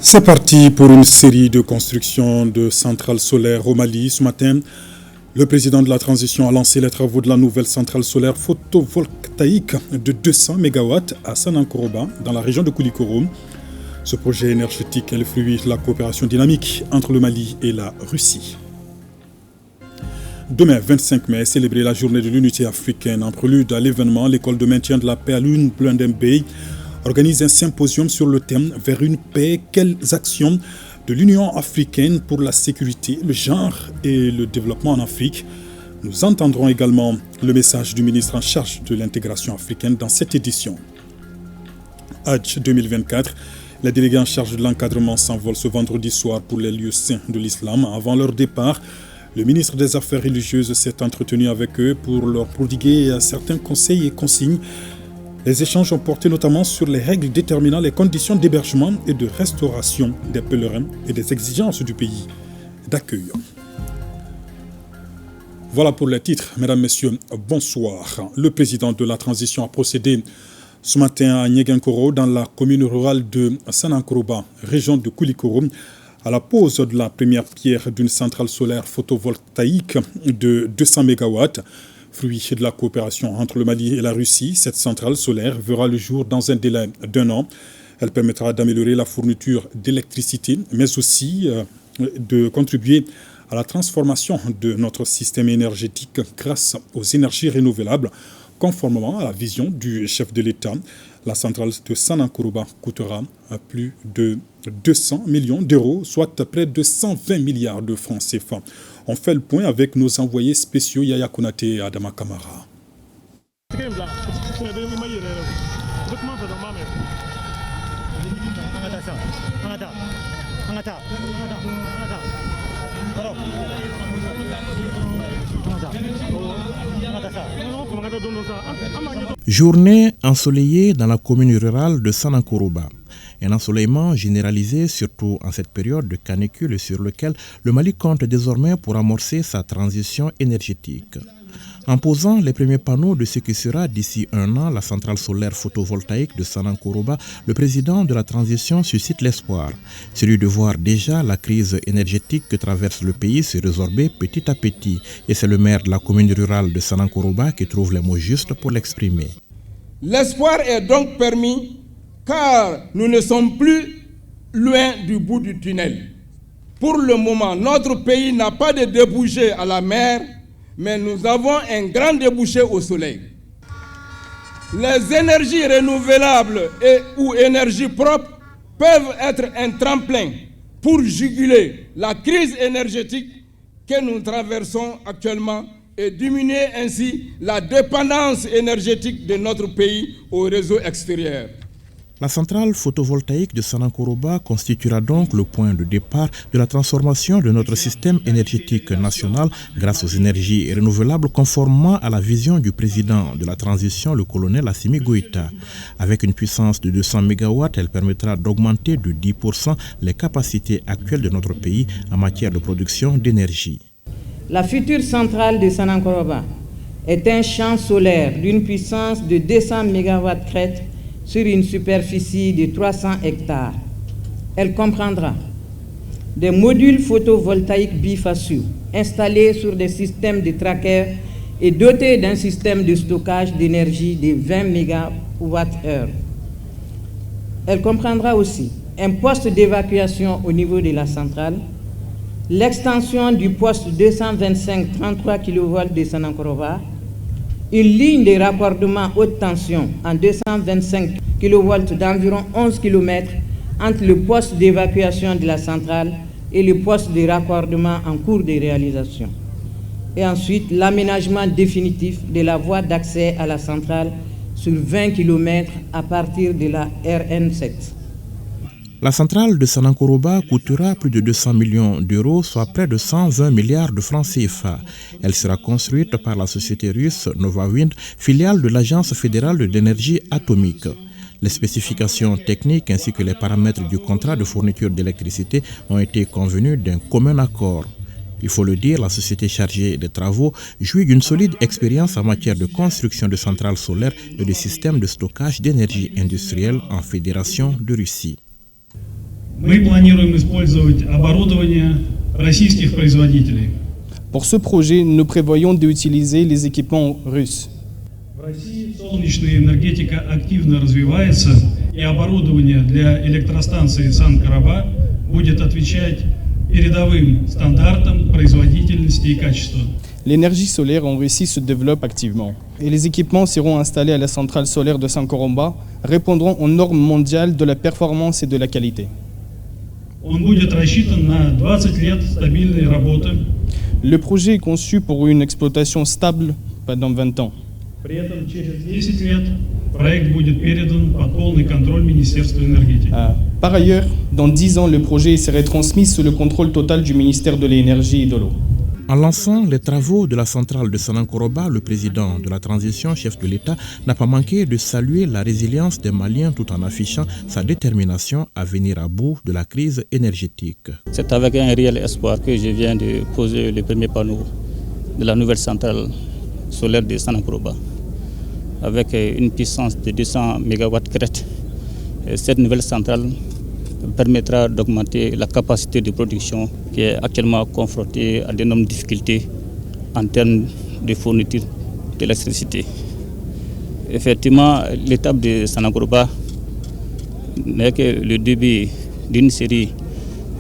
C'est parti pour une série de constructions de centrales solaires au Mali. Ce matin, le président de la transition a lancé les travaux de la nouvelle centrale solaire photovoltaïque de 200 MW à Sanankoroba, dans la région de Koulikoro. Ce projet énergétique est le fruit de la coopération dynamique entre le Mali et la Russie. Demain, 25 mai, est célébrée la journée de l'unité africaine. En prélude à l'événement, l'école de maintien de la paix à l'UNPLUNDMB organise un symposium sur le thème « Vers une paix, quelles actions de l'Union africaine pour la sécurité, le genre et le développement en Afrique ?» Nous entendrons également le message du ministre en charge de l'intégration africaine dans cette édition. Hajj 2024, les délégués en charge de l'encadrement s'envolent ce vendredi soir pour les lieux saints de l'islam. Avant leur départ, le ministre des Affaires religieuses s'est entretenu avec eux pour leur prodiguer certains conseils et consignes. Les échanges ont porté notamment sur les règles déterminant les conditions d'hébergement et de restauration des pèlerins et des exigences du pays d'accueil. Voilà pour les titres. Mesdames, Messieurs, bonsoir. Le président de la transition a procédé ce matin à Nyegenkoro, dans la commune rurale de Sanankoroba, région de Koulikoro, à la pose de la première pierre d'une centrale solaire photovoltaïque de 200 MW. Fruit de la coopération entre le Mali et la Russie, cette centrale solaire verra le jour dans un délai d'1 an. Elle permettra d'améliorer la fourniture d'électricité, mais aussi de contribuer à la transformation de notre système énergétique grâce aux énergies renouvelables. Conformément à la vision du chef de l'État, la centrale de Sanankoroba coûtera plus de 200 millions d'euros, soit près de 120 milliards de francs CFA. On fait le point avec nos envoyés spéciaux Yaya Konaté et Adama Kamara. Journée ensoleillée dans la commune rurale de Sanankoroba. Un ensoleillement généralisé, surtout en cette période de canicule sur lequel le Mali compte désormais pour amorcer sa transition énergétique. En posant les premiers panneaux de ce qui sera d'ici 1 an la centrale solaire photovoltaïque de Sanankoroba, le président de la transition suscite l'espoir, celui de voir déjà la crise énergétique que traverse le pays se résorber petit à petit. Et c'est le maire de la commune rurale de Sanankoroba qui trouve les mots justes pour l'exprimer. L'espoir est donc permis car nous ne sommes plus loin du bout du tunnel. Pour le moment, notre pays n'a pas de débouché à la mer, mais nous avons un grand débouché au soleil. Les énergies renouvelables ou énergies propres peuvent être un tremplin pour juguler la crise énergétique que nous traversons actuellement et diminuer ainsi la dépendance énergétique de notre pays au réseau extérieur. La centrale photovoltaïque de Sanankoroba constituera donc le point de départ de la transformation de notre système énergétique national grâce aux énergies renouvelables conformément à la vision du président de la transition, le colonel Assimi Goïta. Avec une puissance de 200 MW, elle permettra d'augmenter de 10% les capacités actuelles de notre pays en matière de production d'énergie. La future centrale de Sanankoroba est un champ solaire d'une puissance de 200 MW crête sur une superficie de 300 hectares. Elle comprendra des modules photovoltaïques bifaciaux installés sur des systèmes de trackers et dotés d'un système de stockage d'énergie de 20 MWh. Elle comprendra aussi un poste d'évacuation au niveau de la centrale, l'extension du poste 225-33 kV de Sanankoroba, une ligne de raccordement haute tension en 225 kV d'environ 11 km entre le poste d'évacuation de la centrale et le poste de raccordement en cours de réalisation. Et ensuite, l'aménagement définitif de la voie d'accès à la centrale sur 20 km à partir de la RN7. La centrale de Sanankoroba coûtera plus de 200 millions d'euros, soit près de 120 milliards de francs CFA. Elle sera construite par la société russe Novawind, filiale de l'Agence fédérale de l'énergie atomique. Les spécifications techniques ainsi que les paramètres du contrat de fourniture d'électricité ont été convenus d'un commun accord. Il faut le dire, la société chargée des travaux jouit d'une solide expérience en matière de construction de centrales solaires et de systèmes de stockage d'énergie industrielle en Fédération de Russie. Мы планируем использовать оборудование российских производителей. Pour ce projet, nous prévoyons d'utiliser les équipements russes. В России солнечная энергетика активно развивается, и оборудование для электростанции Сан-Караба будет отвечать передовым стандартам производительности и качества. L'énergie solaire en Russie se développe activement et les équipements seront installés à la centrale solaire de Сан-Караба répondront aux normes mondiales de la performance et de la qualité. Он будет рассчитан на 20 лет стабильной работы. Le projet est conçu pour une exploitation stable pendant 20 ans. При этом через 10 лет проект будет передан под полный контроль Министерства энергетики. Par ailleurs, dans 10 ans, le projet serait transmis sous le contrôle total du ministère de l'énergie et de l'eau. En lançant les travaux de la centrale de Sanankoroba, le président de la transition, chef de l'État, n'a pas manqué de saluer la résilience des Maliens tout en affichant sa détermination à venir à bout de la crise énergétique. C'est avec un réel espoir que je viens de poser le premier panneau de la nouvelle centrale solaire de Sanankoroba, avec une puissance de 200 MW crête. Cette nouvelle centrale permettra d'augmenter la capacité de production qui est actuellement confrontée à d'énormes difficultés en termes de fourniture d'électricité. Effectivement, l'étape de Sanankoroba n'est que le début d'une série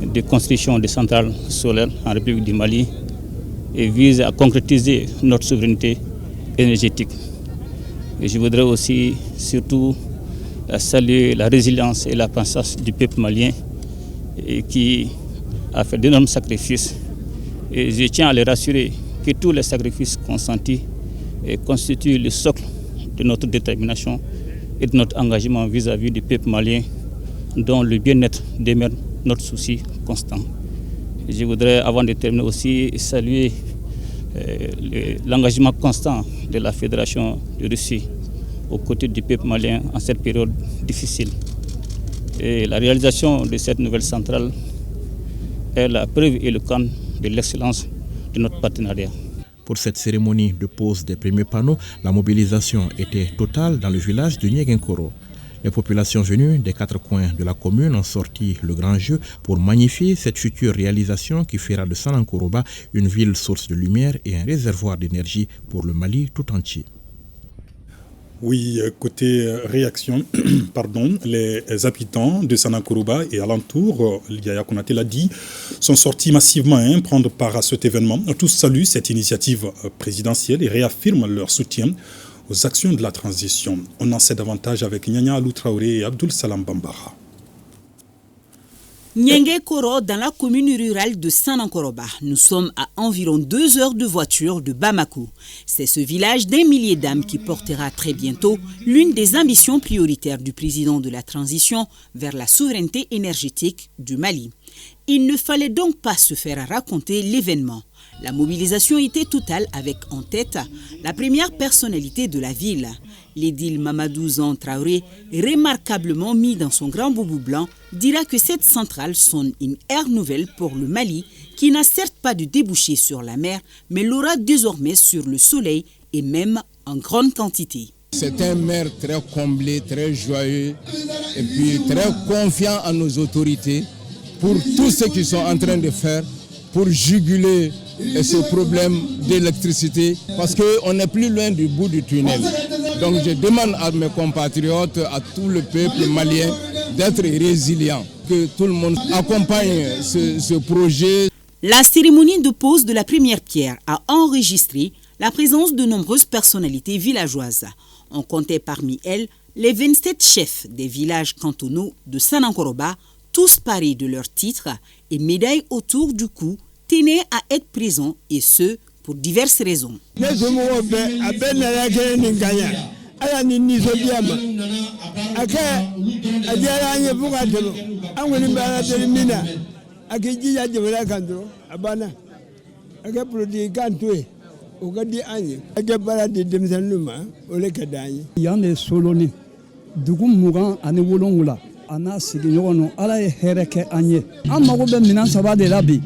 de constructions de centrales solaires en République du Mali et vise à concrétiser notre souveraineté énergétique. Et je voudrais aussi surtout saluer la résilience et la patience du peuple malien qui a fait d'énormes sacrifices. Et je tiens à les rassurer que tous les sacrifices consentis constituent le socle de notre détermination et de notre engagement vis-à-vis du peuple malien, dont le bien-être demeure notre souci constant. Je voudrais, avant de terminer aussi, saluer l'engagement constant de la Fédération de Russie aux côtés du peuple malien en cette période difficile. Et la réalisation de cette nouvelle centrale est la preuve éloquente de l'excellence de notre partenariat. Pour cette cérémonie de pose des premiers panneaux, la mobilisation était totale dans le village de Nyegenkoro. Les populations venues des 4 coins de la commune ont sorti le grand jeu pour magnifier cette future réalisation qui fera de Sanankoroba une ville source de lumière et un réservoir d'énergie pour le Mali tout entier. Oui, côté réaction, les habitants de Sanankoroba et alentour, Yaya Konaté l'a dit, sont sortis massivement prendre part à cet événement. Tous saluent cette initiative présidentielle et réaffirment leur soutien aux actions de la transition. On en sait davantage avec Nyanya Alou Traoré et Abdul Salam Bambara. Nyegenkoro, dans la commune rurale de Sanankoroba. Nous sommes à environ 2 heures de voiture de Bamako. C'est ce village d'1 millier d'âmes qui portera très bientôt l'une des ambitions prioritaires du président de la transition vers la souveraineté énergétique du Mali. Il ne fallait donc pas se faire raconter l'événement. La mobilisation était totale avec en tête la première personnalité de la ville, l'édile Mamadou Zan Traoré, remarquablement mis dans son grand boubou blanc, dira que cette centrale sonne une ère nouvelle pour le Mali qui n'a certes pas de débouché sur la mer, mais l'aura désormais sur le soleil et même en grande quantité. C'est un maire très comblé, très joyeux et puis très confiant à nos autorités pour tout ce qu'ils sont en train de faire pour juguler ce problème d'électricité parce qu'on n'est plus loin du bout du tunnel. Donc je demande à mes compatriotes, à tout le peuple malien d'être résilient, que tout le monde accompagne ce projet. La cérémonie de pose de la première pierre a enregistré la présence de nombreuses personnalités villageoises. On comptait parmi elles les 27 chefs des villages cantonaux de Sanankoroba, tous parés de leurs titres et médailles autour du cou, tenaient à être présents et ce, pour diverses raisons. Ana sigi ɲɔgɔn nɔ ala ye hɛrɛ kɛ an ye an mago bɛ minɛn 3 de la bi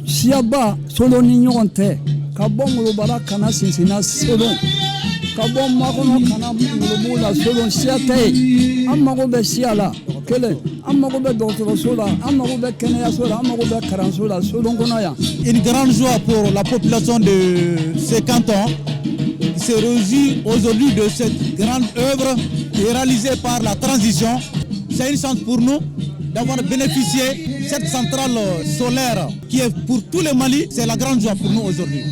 siyaba solon ni ɲɔgɔn tɛ ka bɔ Ngolobala kana Sinsina solon ka bɔ Makɔnɔ kana Ngolobu la solon siya tɛ ye an mago bɛ siya la kelen an mago bɛ dɔgɔtɔrɔso la an mago bɛ kɛnɛyaso la an mago bɛ kalanso la sodon kɔnɔ yan. Une grande joie pour la population de ce canton qui se réjouit aujourd'hui de cette grande œuvre qui est réalisée par la transition. C'est une chance pour nous d'avoir bénéficié de cette centrale solaire qui est pour tout le Mali. C'est la grande joie pour nous aujourd'hui.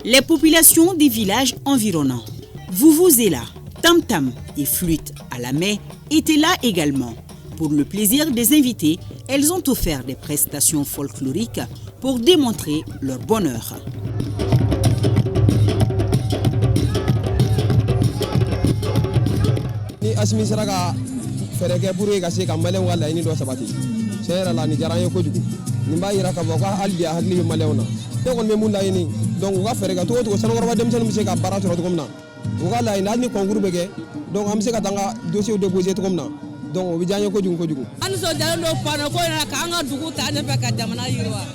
Les populations des villages environnants, Vuvuzela, Tam-Tam et Flûte à la main étaient là également. Pour le plaisir des invités, elles ont offert des prestations folkloriques pour démontrer leur bonheur. Donc am se ka tanga dossier déposé comme na donc o bi janye ko jugu an so jalo do pano ko na ka nga dugu ta ne fe ka jamana yirwa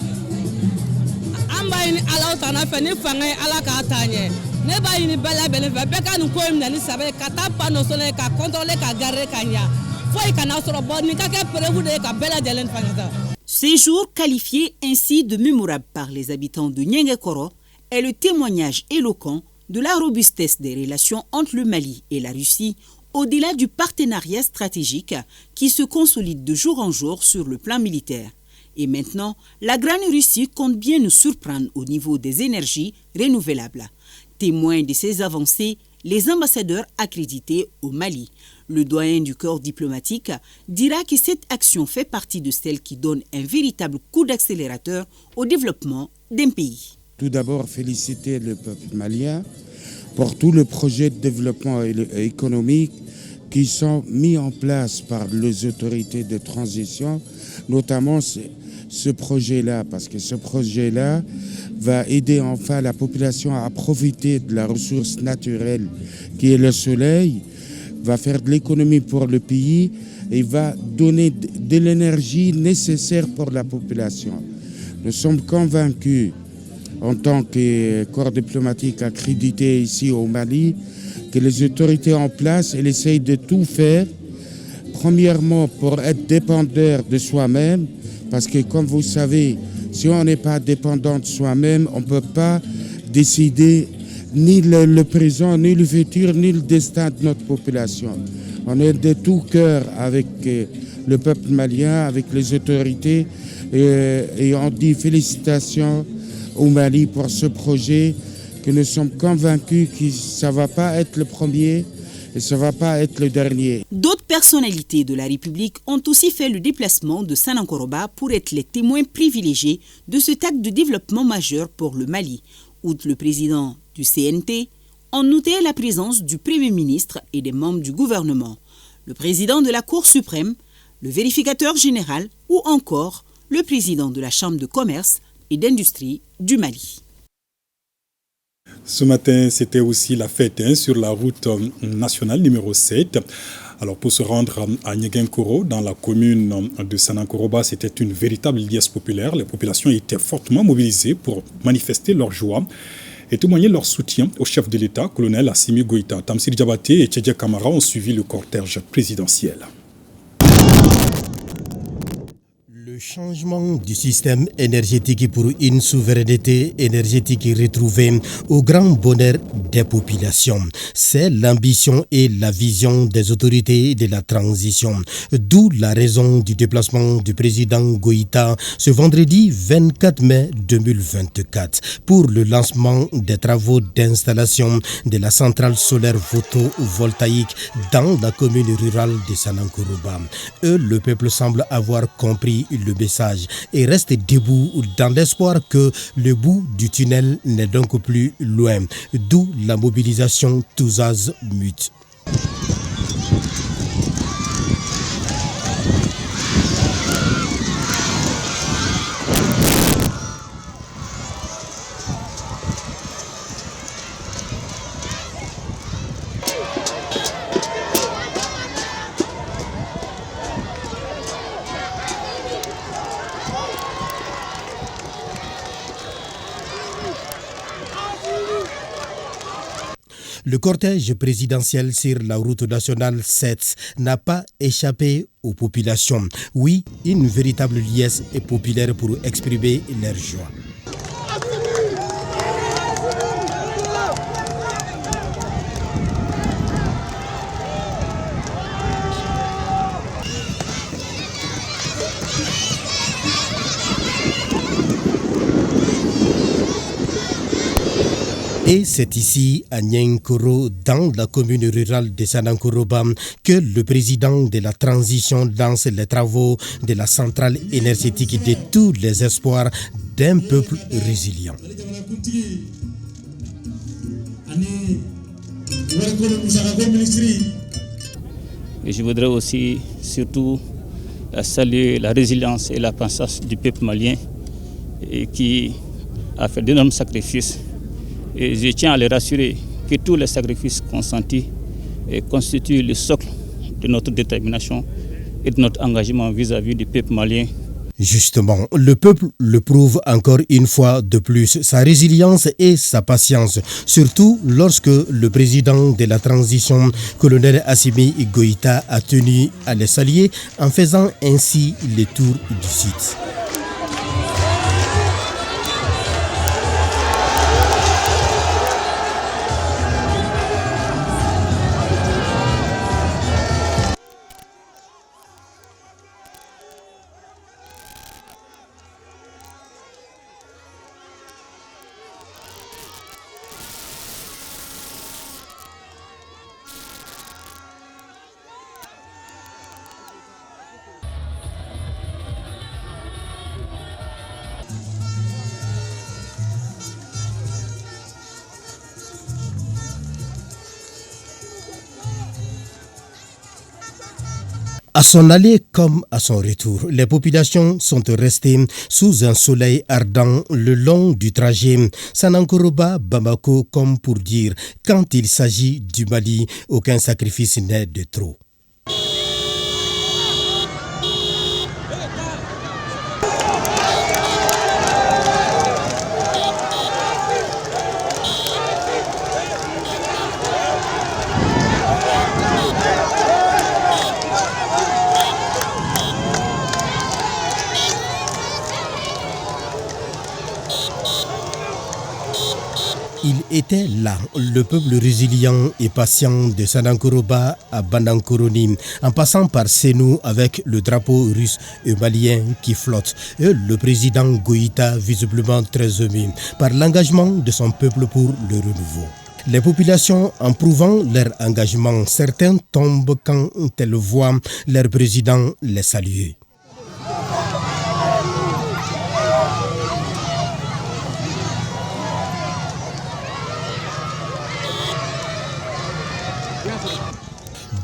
an ba ni ala ta na fe ni fanga ala ka tanye ne ba ni bala bele fe be ka nu ko mi na ni sabe ka ta pano so le ka contrôler ka garder ka nya foi ka na so bo ni ka ke prévu de ka bela jalen fanga. Ces jours qualifiés ainsi de mémorables par les habitants de Niengekoro est le témoignage éloquent de la robustesse des relations entre le Mali et la Russie, au-delà du partenariat stratégique qui se consolide de jour en jour sur le plan militaire. Et maintenant, la Grande Russie compte bien nous surprendre au niveau des énergies renouvelables. Témoin de ces avancées, les ambassadeurs accrédités au Mali. Le doyen du corps diplomatique dira que cette action fait partie de celles qui donnent un véritable coup d'accélérateur au développement d'un pays. Tout d'abord, féliciter le peuple malien pour tout le projet de développement économique qui sont mis en place par les autorités de transition, notamment ce projet-là, parce que ce projet-là va aider enfin la population à profiter de la ressource naturelle qui est le soleil, va faire de l'économie pour le pays et va donner de l'énergie nécessaire pour la population. Nous sommes convaincus en tant que corps diplomatique accrédité ici au Mali, que les autorités en place, elles essayent de tout faire, premièrement pour être dépendeurs de soi-même, parce que comme vous savez, si on n'est pas dépendant de soi-même, on ne peut pas décider ni le présent, ni le futur, ni le destin de notre population. On est de tout cœur avec le peuple malien, avec les autorités, et on dit félicitations au Mali pour ce projet, que nous sommes convaincus que ça ne va pas être le premier et ça ne va pas être le dernier. D'autres personnalités de la République ont aussi fait le déplacement de Sanankoroba pour être les témoins privilégiés de cet acte de développement majeur pour le Mali. Outre le président du CNT, on notait la présence du Premier ministre et des membres du gouvernement, le président de la Cour suprême, le vérificateur général ou encore le président de la Chambre de commerce et d'industrie du Mali. Ce matin, c'était aussi la fête sur la route nationale numéro 7. Alors pour se rendre à Niengekoro, dans la commune de Sanankoroba, c'était une véritable liesse populaire. Les populations étaient fortement mobilisées pour manifester leur joie et témoigner leur soutien au chef de l'État, colonel Assimi Goïta. Tamsir Diabaté et Tchédja Kamara ont suivi le cortège présidentiel. Le changement du système énergétique pour une souveraineté énergétique retrouvée au grand bonheur des populations. C'est l'ambition et la vision des autorités de la transition. D'où la raison du déplacement du président Goïta ce vendredi 24 mai 2024 pour le lancement des travaux d'installation de la centrale solaire photovoltaïque dans la commune rurale de Sanankoroba. Le peuple semble avoir compris le message et reste debout dans l'espoir que le bout du tunnel n'est donc plus loin, d'où la mobilisation tous azimuts. Le cortège présidentiel sur la route nationale 7 n'a pas échappé aux populations. Oui, une véritable liesse est populaire pour exprimer leur joie. Et c'est ici, à Nyenkoro, dans la commune rurale de Sanankoroba, que le président de la transition lance les travaux de la centrale énergétique de tous les espoirs d'un peuple résilient. Et je voudrais aussi, surtout, saluer la résilience et la patience du peuple malien qui a fait d'énormes sacrifices. Et je tiens à les rassurer que tous les sacrifices consentis constituent le socle de notre détermination et de notre engagement vis-à-vis du peuple malien. Justement, le peuple le prouve encore une fois de plus, sa résilience et sa patience, surtout lorsque le président de la transition, colonel Assimi Goïta, a tenu à les saluer en faisant ainsi le tour du site. À son aller comme à son retour, les populations sont restées sous un soleil ardent le long du trajet Sanankoroba-Bamako, comme pour dire, quand il s'agit du Mali, aucun sacrifice n'est de trop. Il était là, le peuple résilient et patient de Sanankoroba à Bandankoroni, en passant par Sénou avec le drapeau russe et malien qui flotte, et le président Goïta visiblement très ému par l'engagement de son peuple pour le renouveau. Les populations, en prouvant leur engagement, certains tombent quand elles voient leur président les saluer.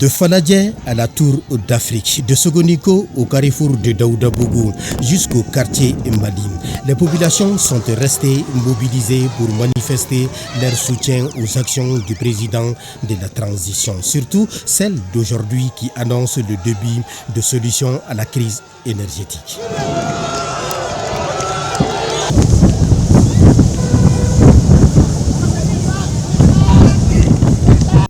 De Faladje à la Tour d'Afrique, de Sogoniko au carrefour de Daoudabougou jusqu'au quartier Mali, les populations sont restées mobilisées pour manifester leur soutien aux actions du président de la transition, surtout celle d'aujourd'hui qui annonce le début de solutions à la crise énergétique.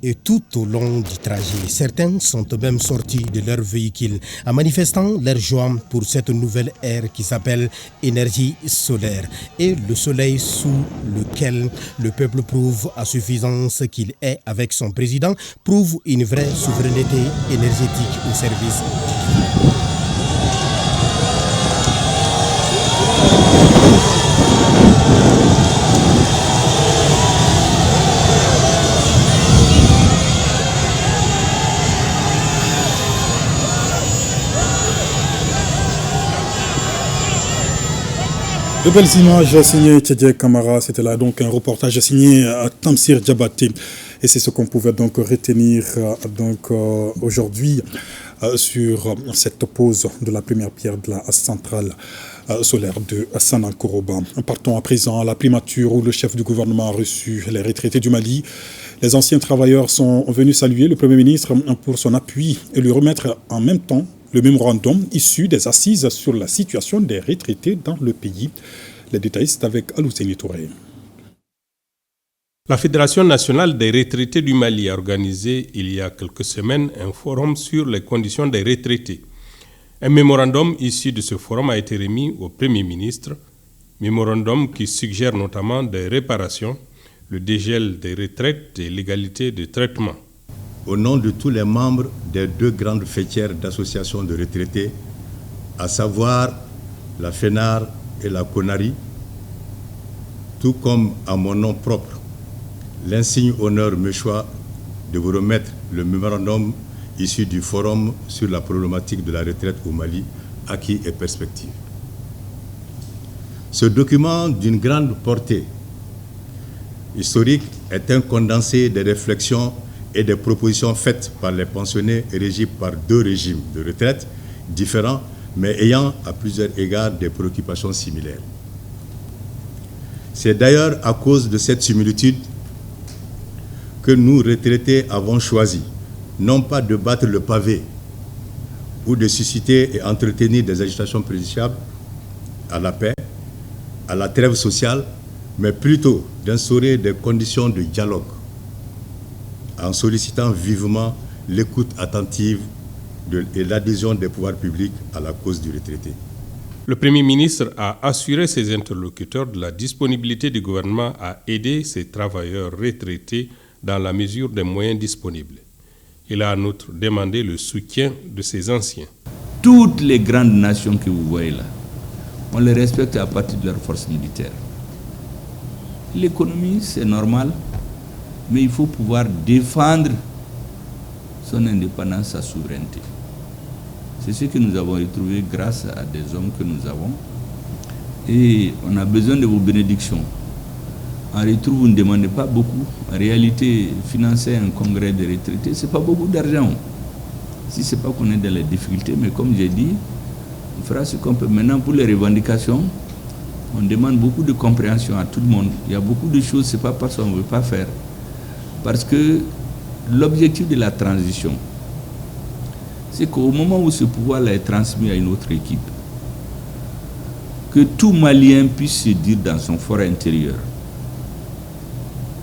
Et tout au long du trajet, certains sont même sortis de leur véhicule en manifestant leur joie pour cette nouvelle ère qui s'appelle énergie solaire. Et le soleil sous lequel le peuple prouve à suffisance qu'il est avec son président prouve une vraie souveraineté énergétique au service du peuple. De belles images signées Tchadjé Kamara, c'était là donc un reportage signé Tamsir Diabaté. Et c'est ce qu'on pouvait donc retenir aujourd'hui sur cette pose de la première pierre de la centrale solaire de Sanankoroba. Partons à présent à la primature où le chef du gouvernement a reçu les retraités du Mali. Les anciens travailleurs sont venus saluer le Premier ministre pour son appui et lui remettre en même temps le mémorandum issu des assises sur la situation des retraités dans le pays. Les détails, c'est avec Alouseni Touré. La Fédération nationale des retraités du Mali a organisé il y a quelques semaines un forum sur les conditions des retraités. Un mémorandum issu de ce forum a été remis au Premier ministre, mémorandum qui suggère notamment des réparations, le dégel des retraites et l'égalité de traitement. Au nom de tous les membres des deux grandes faîtières d'associations de retraités, à savoir la FENAR et la CONARI, tout comme à mon nom propre, l'insigne honneur me choisit de vous remettre le mémorandum issu du forum sur la problématique de la retraite au Mali, acquis et perspectives. Ce document d'une grande portée historique est un condensé des réflexions et des propositions faites par les pensionnés régis par deux régimes de retraite différents, mais ayant à plusieurs égards des préoccupations similaires. C'est d'ailleurs à cause de cette similitude que nous, retraités, avons choisi, non pas de battre le pavé ou de susciter et entretenir des agitations préjudiciables à la paix, à la trêve sociale, mais plutôt d'instaurer des conditions de dialogue en sollicitant vivement l'écoute attentive et l'adhésion des pouvoirs publics à la cause du retraité. Le Premier ministre a assuré ses interlocuteurs de la disponibilité du gouvernement à aider ces travailleurs retraités dans la mesure des moyens disponibles. Il a en outre demandé le soutien de ses anciens. Toutes les grandes nations que vous voyez là, on les respecte à partir de leur force militaire. L'économie, c'est normal, mais il faut pouvoir défendre son indépendance, sa souveraineté. C'est ce que nous avons retrouvé grâce à des hommes que nous avons. Et on a besoin de vos bénédictions. En retour, vous ne demandez pas beaucoup. En réalité, financer un congrès de retraités, ce n'est pas beaucoup d'argent. Si ce n'est pas qu'on est dans les difficultés, mais comme j'ai dit, on fera ce qu'on peut. Maintenant, pour les revendications, on demande beaucoup de compréhension à tout le monde. Il y a beaucoup de choses, ce n'est pas parce qu'on ne veut pas faire. Parce que l'objectif de la transition, c'est qu'au moment où ce pouvoir-là est transmis à une autre équipe, que tout Malien puisse se dire dans son fort intérieur,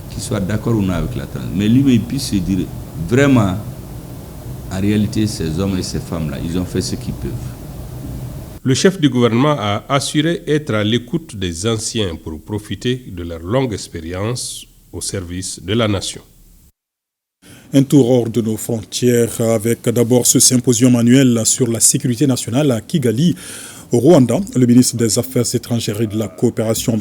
qu'il soit d'accord ou non avec la transition, mais lui, il puisse se dire vraiment, en réalité, ces hommes et ces femmes-là, ils ont fait ce qu'ils peuvent. Le chef du gouvernement a assuré être à l'écoute des anciens pour profiter de leur longue expérience au service de la nation. Un tour hors de nos frontières avec d'abord ce symposium annuel sur la sécurité nationale à Kigali, au Rwanda. Le ministre des Affaires étrangères et de la coopération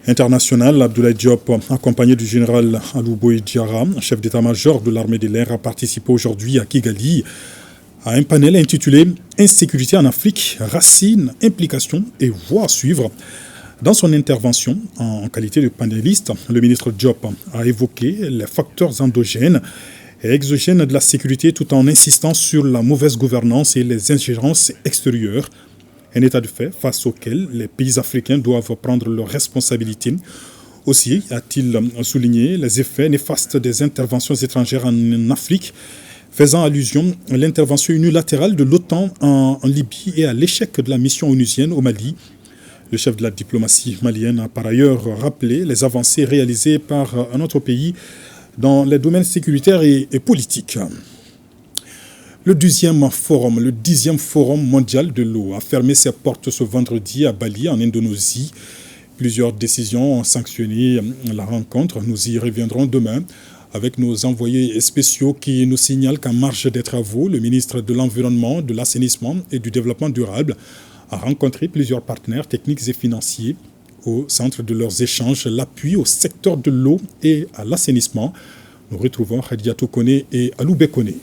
internationale, Abdoulaye Diop, accompagné du général Alouboy Diarra, chef d'état-major de l'armée de l'air, a participé aujourd'hui à Kigali à un panel intitulé « Insécurité en Afrique, racines, implications et voies à suivre ». Dans son intervention, en qualité de panéliste, le ministre Diop a évoqué les facteurs endogènes et exogènes de la sécurité tout en insistant sur la mauvaise gouvernance et les ingérences extérieures. Un état de fait face auquel les pays africains doivent prendre leurs responsabilités. Aussi a-t-il souligné les effets néfastes des interventions étrangères en Afrique, faisant allusion à l'intervention unilatérale de l'OTAN en Libye et à l'échec de la mission onusienne au Mali. Le chef de la diplomatie malienne a par ailleurs rappelé les avancées réalisées par notre pays dans les domaines sécuritaires et politiques. Le 10e forum mondial de l'eau a fermé ses portes ce vendredi à Bali, en Indonésie. Plusieurs décisions ont sanctionné la rencontre. Nous y reviendrons demain avec nos envoyés spéciaux qui nous signalent qu'en marge des travaux, le ministre de l'Environnement, de l'Assainissement et du Développement durable a rencontré plusieurs partenaires techniques et financiers. Au centre de leurs échanges, l'appui au secteur de l'eau et à l'assainissement. Nous retrouvons Khadijatou Kone et Aloubé Kone.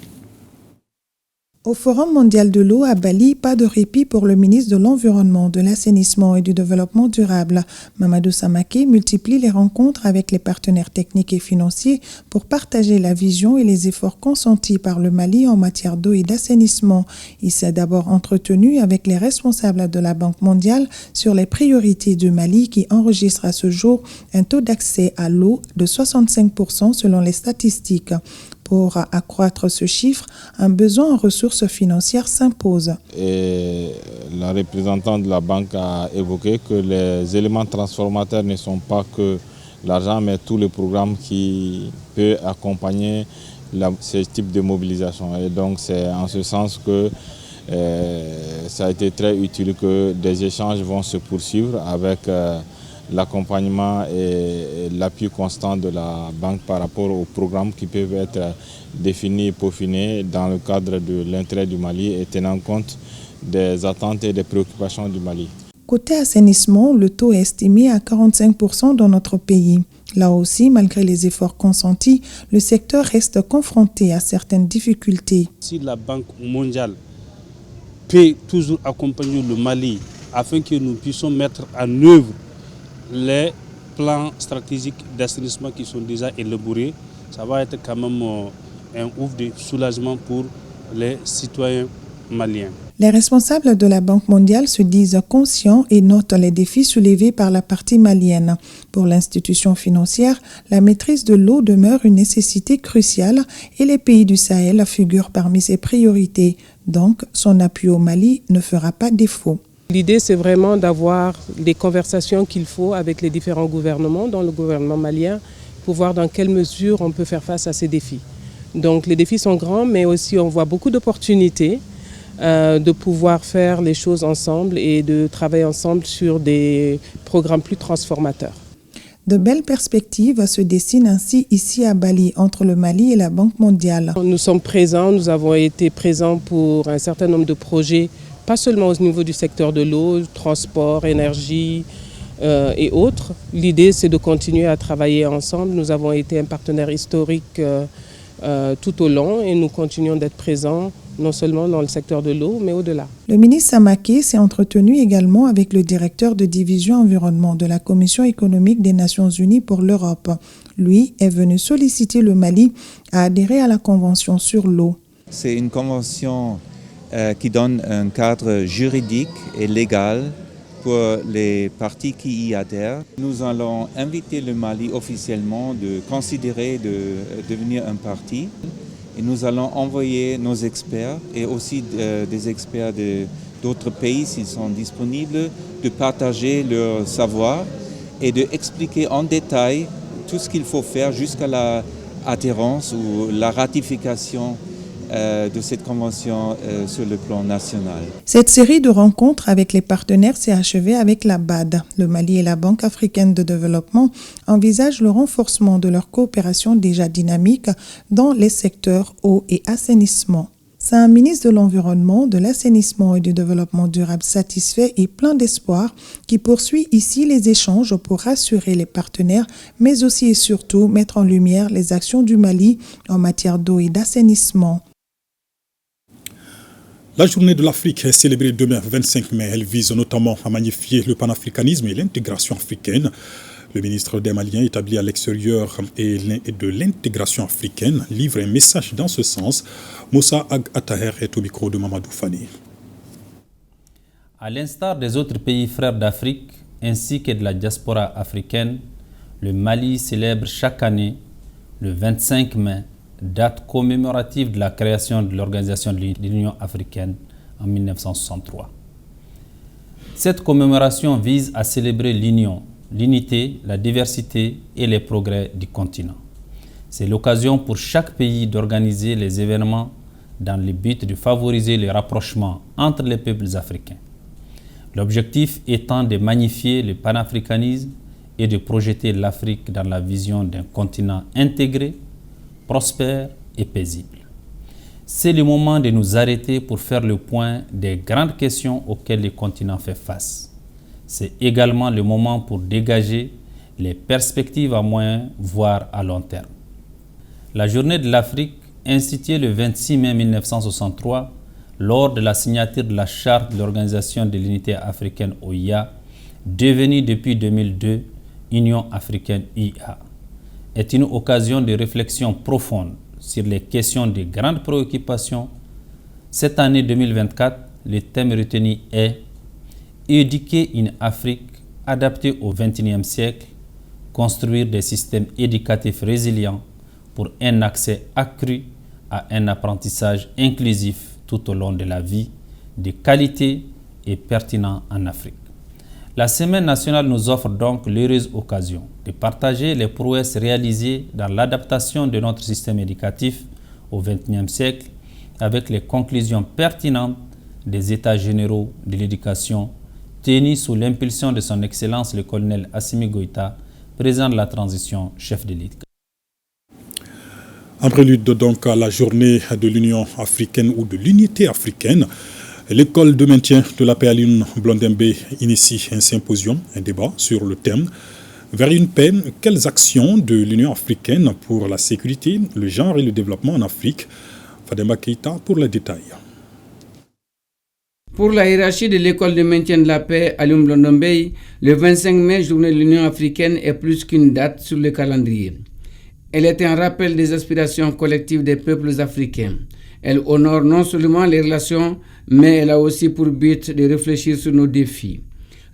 Au Forum mondial de l'eau à Bali, pas de répit pour le ministre de l'Environnement, de l'Assainissement et du Développement durable. Mamadou Samake multiplie les rencontres avec les partenaires techniques et financiers pour partager la vision et les efforts consentis par le Mali en matière d'eau et d'assainissement. Il s'est d'abord entretenu avec les responsables de la Banque mondiale sur les priorités du Mali qui enregistre à ce jour un taux d'accès à l'eau de 65% selon les statistiques. Pour accroître ce chiffre, un besoin en ressources financières s'impose. Et la représentante de la banque a évoqué que les éléments transformateurs ne sont pas que l'argent, mais tout le programme qui peut accompagner ce type de mobilisation. Et donc c'est en ce sens que ça a été très utile que des échanges vont se poursuivre avec l'accompagnement et l'appui constant de la banque par rapport aux programmes qui peuvent être définis et peaufinés dans le cadre de l'intérêt du Mali et tenant compte des attentes et des préoccupations du Mali. Côté assainissement, le taux est estimé à 45% dans notre pays. Là aussi, malgré les efforts consentis, le secteur reste confronté à certaines difficultés. Si la Banque mondiale peut toujours accompagner le Mali afin que nous puissions mettre en œuvre les plans stratégiques d'assainissement qui sont déjà élaborés, ça va être quand même un ouf de soulagement pour les citoyens maliens. Les responsables de la Banque mondiale se disent conscients et notent les défis soulevés par la partie malienne. Pour l'institution financière, la maîtrise de l'eau demeure une nécessité cruciale et les pays du Sahel figurent parmi ses priorités. Donc, son appui au Mali ne fera pas défaut. L'idée, c'est vraiment d'avoir les conversations qu'il faut avec les différents gouvernements, dont le gouvernement malien, pour voir dans quelle mesure on peut faire face à ces défis. Donc, les défis sont grands, mais aussi on voit beaucoup d'opportunités. De pouvoir faire les choses ensemble et de travailler ensemble sur des programmes plus transformateurs. De belles perspectives se dessinent ainsi ici à Bali, entre le Mali et la Banque mondiale. Nous sommes présents, nous avons été présents pour un certain nombre de projets, pas seulement au niveau du secteur de l'eau, transport, énergie et autres. L'idée, c'est de continuer à travailler ensemble. Nous avons été un partenaire historique tout au long et nous continuons d'être présents non seulement dans le secteur de l'eau, mais au-delà. Le ministre Samaké s'est entretenu également avec le directeur de division environnement de la Commission économique des Nations Unies pour l'Europe. Lui est venu solliciter le Mali à adhérer à la Convention sur l'eau. C'est une convention qui donne un cadre juridique et légal pour les parties qui y adhèrent. Nous allons inviter le Mali officiellement de considérer de devenir un parti. Et nous allons envoyer nos experts et aussi des experts d'autres pays s'ils sont disponibles, de partager leur savoir et d'expliquer en détail tout ce qu'il faut faire jusqu'à l'adhérence ou la ratification de cette convention sur le plan national. Cette série de rencontres avec les partenaires s'est achevée avec la BAD. Le Mali et la Banque africaine de développement envisagent le renforcement de leur coopération déjà dynamique dans les secteurs eau et assainissement. C'est un ministre de l'Environnement, de l'Assainissement et du Développement durable satisfait et plein d'espoir qui poursuit ici les échanges pour rassurer les partenaires, mais aussi et surtout mettre en lumière les actions du Mali en matière d'eau et d'assainissement. La journée de l'Afrique est célébrée demain, 25 mai. Elle vise notamment à magnifier le panafricanisme et l'intégration africaine. Le ministre des Maliens, établi à l'extérieur et de l'intégration africaine, livre un message dans ce sens. Moussa Ag Attaher est au micro de Mamadou Fani. À l'instar des autres pays frères d'Afrique, ainsi que de la diaspora africaine, le Mali célèbre chaque année, le 25 mai, date commémorative de la création de l'Organisation de l'Union africaine en 1963. Cette commémoration vise à célébrer l'union, l'unité, la diversité et les progrès du continent. C'est l'occasion pour chaque pays d'organiser les événements dans le but de favoriser le rapprochement entre les peuples africains. L'objectif étant de magnifier le panafricanisme et de projeter l'Afrique dans la vision d'un continent intégré, prospère et paisible. C'est le moment de nous arrêter pour faire le point des grandes questions auxquelles le continent fait face. C'est également le moment pour dégager les perspectives à moyen, voire à long terme. La journée de l'Afrique, instituée le 26 mai 1963, lors de la signature de la charte de l'Organisation de l'Unité africaine OIA, devenue depuis 2002 Union africaine IA, est une occasion de réflexion profonde sur les questions de grandes préoccupations. Cette année 2024, le thème retenu est « Éduquer une Afrique adaptée au XXIe siècle, construire des systèmes éducatifs résilients pour un accès accru à un apprentissage inclusif tout au long de la vie, de qualité et pertinent en Afrique ». La Semaine nationale nous offre donc l'heureuse occasion de partager les prouesses réalisées dans l'adaptation de notre système éducatif au XXIe siècle avec les conclusions pertinentes des États généraux de l'éducation tenus sous l'impulsion de son Excellence le colonel Assimi Goïta, président de la transition, chef de l'État. En prélude donc à la journée de l'Union africaine ou de l'unité africaine, l'école de maintien de la paix à l'Union Blondembe initie un symposium, un débat sur le thème « Vers une paix, quelles actions de l'Union africaine pour la sécurité, le genre et le développement en Afrique ?» Fademba Keïta pour les détails. Pour la hiérarchie de l'école de maintien de la paix à l'Union Blondembe, le 25 mai, journée de l'Union africaine, est plus qu'une date sur le calendrier. Elle est un rappel des aspirations collectives des peuples africains. Elle honore non seulement les relations, mais elle a aussi pour but de réfléchir sur nos défis.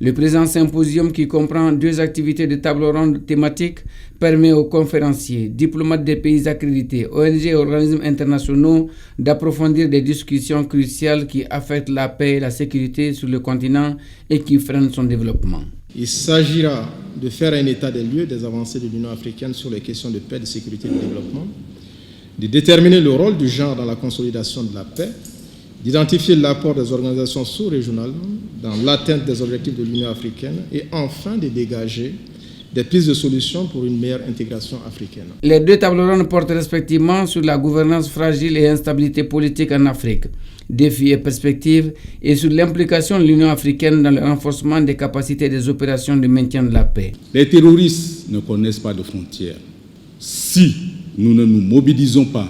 Le présent symposium, qui comprend 2 activités de table ronde thématiques, permet aux conférenciers, diplomates des pays accrédités, ONG et organismes internationaux d'approfondir des discussions cruciales qui affectent la paix et la sécurité sur le continent et qui freinent son développement. Il s'agira de faire un état des lieux des avancées de l'Union africaine sur les questions de paix, de sécurité et de développement, de déterminer le rôle du genre dans la consolidation de la paix, d'identifier l'apport des organisations sous-régionales dans l'atteinte des objectifs de l'Union africaine et enfin de dégager des pistes de solutions pour une meilleure intégration africaine. Les 2 tables rondes portent respectivement sur la gouvernance fragile et instabilité politique en Afrique, défis et perspectives, et sur l'implication de l'Union africaine dans le renforcement des capacités des opérations de maintien de la paix. Les terroristes ne connaissent pas de frontières. Si nous ne nous mobilisons pas,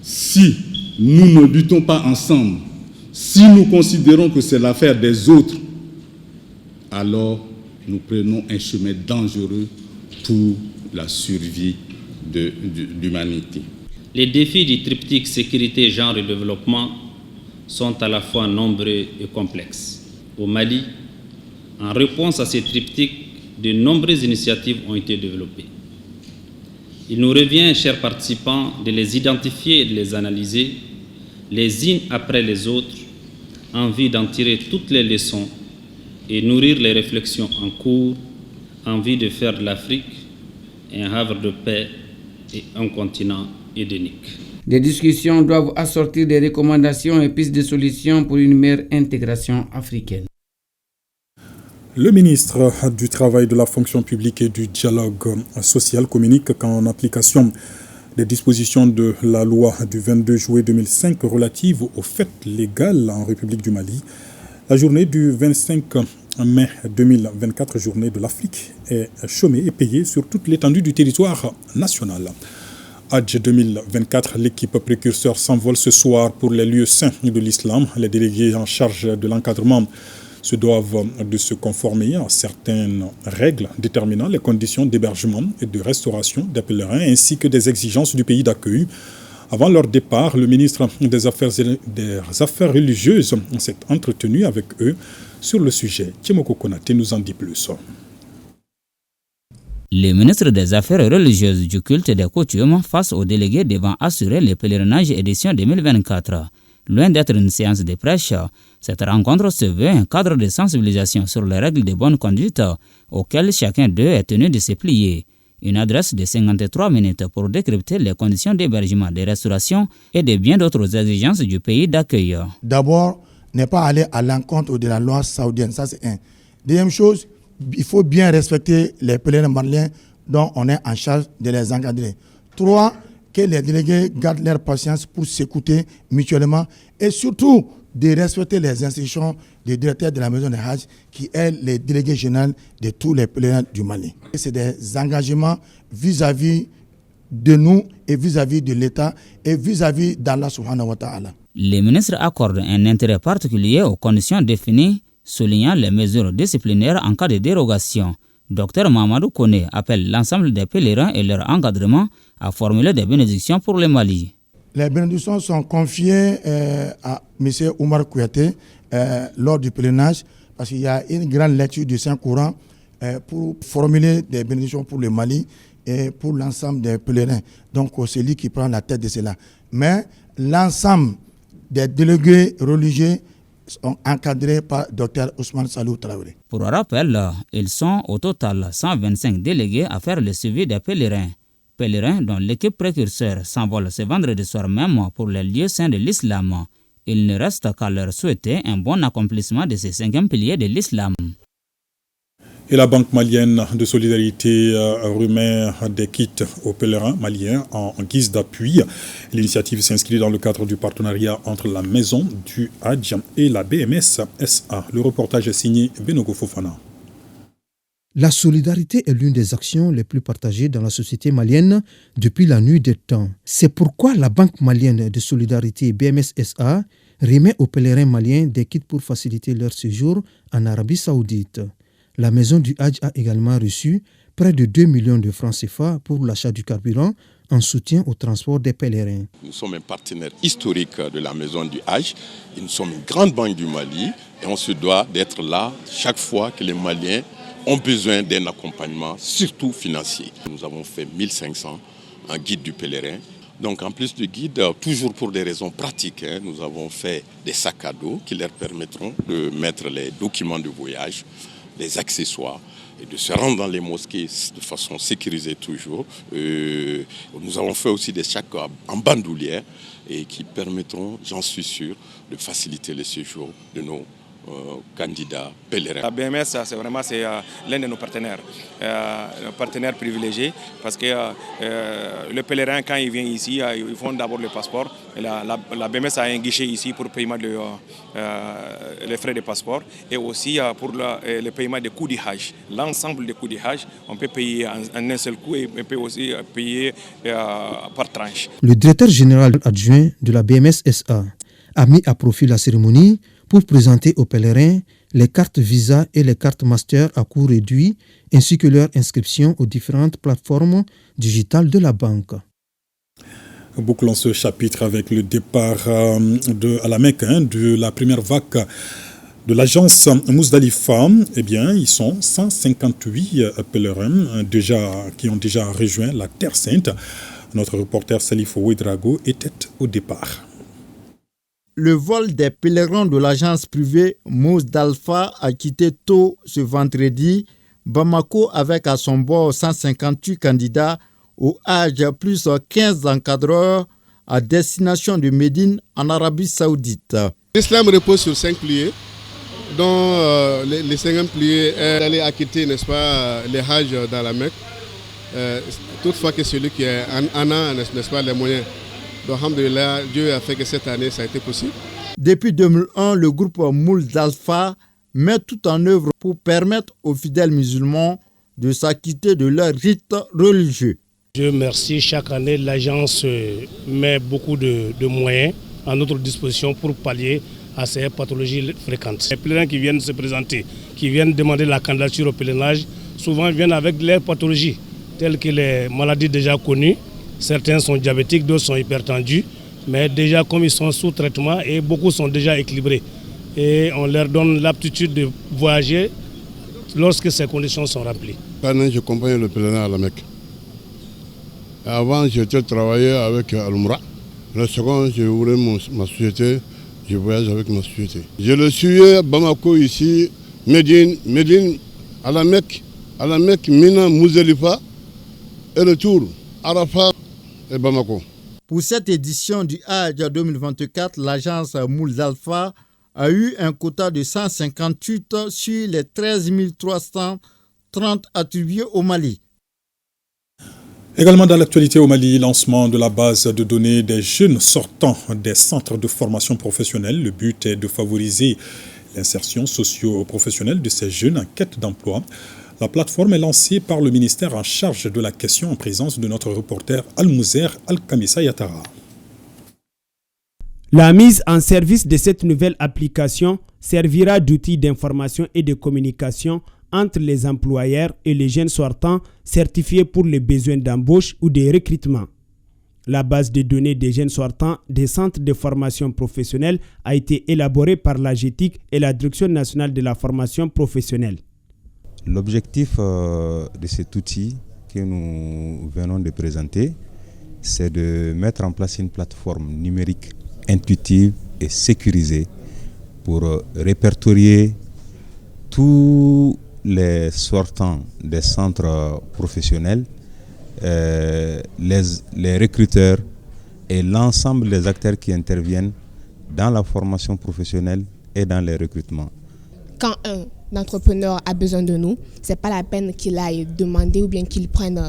si nous ne luttons pas ensemble, si nous considérons que c'est l'affaire des autres, alors nous prenons un chemin dangereux pour la survie de l'humanité. Les défis du triptyque sécurité, genre et développement sont à la fois nombreux et complexes. Au Mali, en réponse à ces triptyques, de nombreuses initiatives ont été développées. Il nous revient, chers participants, de les identifier et de les analyser, les unes après les autres, en vue d'en tirer toutes les leçons et nourrir les réflexions en cours, en vue de faire de l'Afrique un havre de paix et un continent édénique. Des discussions doivent assortir des recommandations et pistes de solutions pour une meilleure intégration africaine. Le ministre du Travail, de la fonction publique et du dialogue social communique qu'en application des dispositions de la loi du 22 juillet 2005 relative aux fêtes légales en République du Mali, la journée du 25 mai 2024, journée de l'Afrique, est chômée et payée sur toute l'étendue du territoire national. Hadj 2024, l'équipe précurseur s'envole ce soir pour les lieux saints de l'islam. Les délégués en charge de l'encadrement se doivent de se conformer à certaines règles déterminant les conditions d'hébergement et de restauration des pèlerins ainsi que des exigences du pays d'accueil. Avant leur départ, le ministre des Affaires religieuses s'est entretenu avec eux sur le sujet. Tchemoko Konate nous en dit plus. Le ministre des Affaires religieuses, du culte et des coutumes face aux délégués devant assurer le pèlerinage édition 2024. Loin d'être une séance de prêche, cette rencontre se veut un cadre de sensibilisation sur les règles de bonne conduite auxquelles chacun d'eux est tenu de se plier. Une adresse de 53 minutes pour décrypter les conditions d'hébergement, de restauration et de bien d'autres exigences du pays d'accueil. D'abord, ne pas aller à l'encontre de la loi saoudienne, ça c'est un. Deuxième chose, il faut bien respecter les pèlerins maliens dont on est en charge de les encadrer. 3, que les délégués gardent leur patience pour s'écouter mutuellement et surtout de respecter les instructions du directeur de la maison de Hajj qui est le délégué général de tous les pèlerins du Mali. C'est des engagements vis-à-vis de nous et vis-à-vis de l'État et vis-à-vis d'Allah subhanahu wa ta'ala. Les ministres accordent un intérêt particulier aux conditions définies, soulignant les mesures disciplinaires en cas de dérogation. Dr Mamadou Kone appelle l'ensemble des pèlerins et leur encadrement à formuler des bénédictions pour le Mali. Les bénédictions sont confiées à M. Oumar Kouyaté lors du pèlerinage parce qu'il y a une grande lecture du Saint-Coran pour formuler des bénédictions pour le Mali et pour l'ensemble des pèlerins. Donc c'est lui qui prend la tête de cela. Mais l'ensemble des délégués religieux sont encadrés par Dr Ousmane Salou Traoré. Pour rappel, ils sont au total 125 délégués à faire le suivi des pèlerins. Pèlerins dont l'équipe précurseur s'envole ce vendredi soir même pour les lieux saints de l'islam. Il ne reste qu'à leur souhaiter un bon accomplissement de ces 5e piliers de l'islam. Et la Banque malienne de solidarité remet des kits aux pèlerins maliens en guise d'appui. L'initiative s'inscrit dans le cadre du partenariat entre la Maison du Hadj et la BMS SA. Le reportage est signé Benogo Fofana. La solidarité est l'une des actions les plus partagées dans la société malienne depuis la nuit des temps. C'est pourquoi la Banque malienne de solidarité BMS SA remet aux pèlerins maliens des kits pour faciliter leur séjour en Arabie Saoudite. La Maison du Hadj a également reçu près de 2 millions de francs CFA pour l'achat du carburant en soutien au transport des pèlerins. Nous sommes un partenaire historique de la Maison du Hadj. Nous sommes une grande banque du Mali et on se doit d'être là chaque fois que les Maliens ont besoin d'un accompagnement, surtout financier. Nous avons fait 1500 en guide du pèlerin. Donc en plus de guide, toujours pour des raisons pratiques, nous avons fait des sacs à dos qui leur permettront de mettre les documents de voyage, les accessoires et de se rendre dans les mosquées de façon sécurisée toujours. Nous avons fait aussi des sacs en bandoulière et qui permettront, j'en suis sûr, de faciliter le séjour de nos candidats pèlerins. La BMS, c'est vraiment l'un de nos partenaires privilégiés parce que le pèlerin, quand il vient ici, ils font d'abord le passeport. Et la BMS a un guichet ici pour le paiement les frais de passeport et aussi pour le paiement des coûts du Hajj. L'ensemble des coûts du Hajj, on peut payer en un seul coup et on peut aussi payer par tranche. Le directeur général adjoint de la BMS SA a mis à profit la cérémonie pour présenter aux pèlerins les cartes Visa et les cartes Master à coût réduit, ainsi que leur inscription aux différentes plateformes digitales de la banque. Bouclons ce chapitre avec le départ à la Mecque de la première vague de l'agence Mousdalifa. Eh bien, ils sont 158 pèlerins qui ont déjà rejoint la Terre Sainte. Notre reporter Salif Ouedrago était au départ. Le vol des pèlerins de l'agence privée Mousdalifa a quitté tôt ce vendredi Bamako avec à son bord 158 candidats au Hajj plus 15 encadreurs à destination de Médine en Arabie Saoudite. L'islam repose sur 5 piliers, dont les 5e pilier est d'aller acquitter, n'est-ce pas, les Hajj dans la Mecque. Toutefois que celui qui en a, n'est-ce pas, les moyens. Donc, alhamdoulilah, Dieu a fait que cette année, ça a été possible. Depuis 2001, le groupe Mousdalifa met tout en œuvre pour permettre aux fidèles musulmans de s'acquitter de leur rite religieux. Dieu merci, chaque année, l'agence met beaucoup de moyens à notre disposition pour pallier à ces pathologies fréquentes. Les pèlerins qui viennent se présenter, qui viennent demander la candidature au pèlerinage, souvent viennent avec leurs pathologies, telles que les maladies déjà connues. Certains sont diabétiques, d'autres sont hypertendus, mais déjà comme ils sont sous traitement et beaucoup sont déjà équilibrés. Et on leur donne l'aptitude de voyager lorsque ces conditions sont remplies. Je accompagne le pèlerin à la Mecque. Avant, j'étais travaillé avec Al-Umra. Le second, j'ai ouvert ma société, je voyage avec ma société. Je le suis à Bamako ici, Médine, à la Mecque, Mina, Mousdalifa et retour, Arafat et Bamako. Pour cette édition du Hajj 2024, l'agence Mousdalifa a eu un quota de 158 sur les 13 330 attribués au Mali. Également dans l'actualité au Mali, lancement de la base de données des jeunes sortant des centres de formation professionnelle. Le but est de favoriser l'insertion socio-professionnelle de ces jeunes en quête d'emploi. La plateforme est lancée par le ministère en charge de la question en présence de notre reporter Al-Mouzer Al-Kamissa Yatara. La mise en service de cette nouvelle application servira d'outil d'information et de communication entre les employeurs et les jeunes sortants certifiés pour les besoins d'embauche ou de recrutement. La base de données des jeunes sortants des centres de formation professionnelle a été élaborée par la GETIC et la Direction nationale de la formation professionnelle. L'objectif de cet outil que nous venons de présenter, c'est de mettre en place une plateforme numérique intuitive et sécurisée pour répertorier tous les sortants des centres professionnels, les recruteurs et l'ensemble des acteurs qui interviennent dans la formation professionnelle et dans les recrutements. Quand un entrepreneur a besoin de nous, ce n'est pas la peine qu'il aille demander ou bien qu'il prenne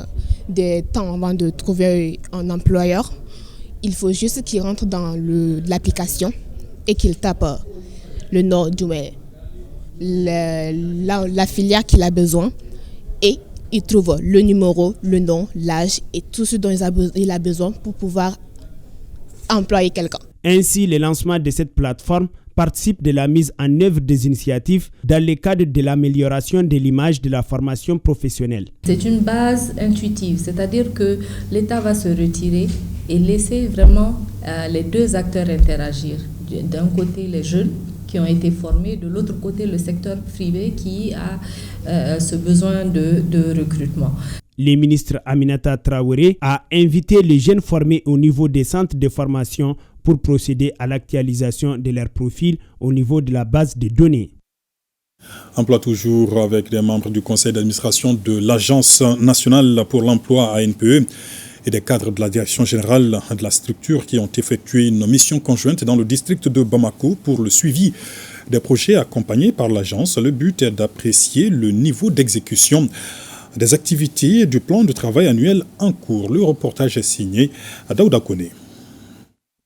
des temps avant de trouver un employeur. Il faut juste qu'il rentre dans l'application et qu'il tape le nom du la filière qu'il a besoin et il trouve le numéro, le nom, l'âge et tout ce dont il a besoin pour pouvoir employer quelqu'un. Ainsi, le lancement de cette plateforme participe de la mise en œuvre des initiatives dans le cadre de l'amélioration de l'image de la formation professionnelle. C'est une base intuitive, c'est-à-dire que l'État va se retirer et laisser vraiment les deux acteurs interagir. D'un côté, les jeunes qui ont été formés, de l'autre côté, le secteur privé qui a ce besoin de recrutement. Le ministre Aminata Traoré a invité les jeunes formés au niveau des centres de formation pour procéder à l'actualisation de leur profil au niveau de la base de données. Emploi toujours avec les membres du conseil d'administration de l'Agence nationale pour l'emploi ANPE et des cadres de la direction générale de la structure qui ont effectué une mission conjointe dans le district de Bamako pour le suivi des projets accompagnés par l'agence. Le but est d'apprécier le niveau d'exécution des activités du plan de travail annuel en cours. Le reportage est signé à Daouda Kone.